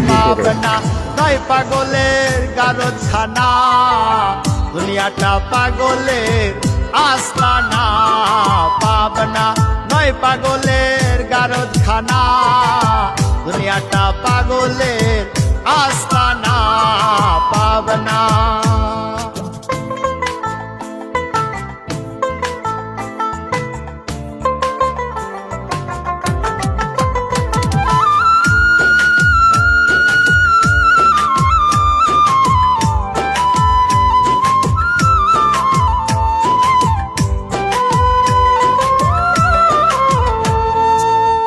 পাবনা নয় পাগলের গারদখানা, দুনিয়াটা পাগলের আস্তানা। পাবনা নয় পাগলের গারদখানা, দুনিয়াটা পাগলের আস্তানা। পাবনা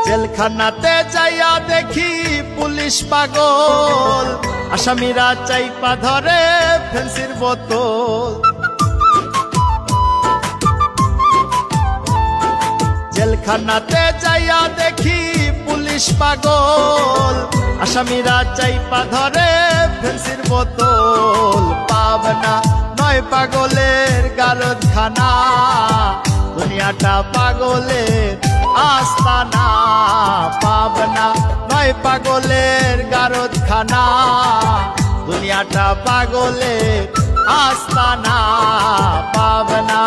জেলখানাতে যাইয়া দেখি পুলিশ পাগল, আসামিরা চাইপা ধরে ফেন্সির বোতল। জেলখানাতে যাইয়া দেখি পুলিশ পাগল, আসামিরা চাইপা ধরে ফেন্সির বোতল। পাবনা নয় পাগলের গারদখানা, দুনিয়াটা পাগলের আস্তানা। পাবনা নয় পাগলের গারদখানা, দুনিয়াটা পাগলের আস্তানা। পাবনা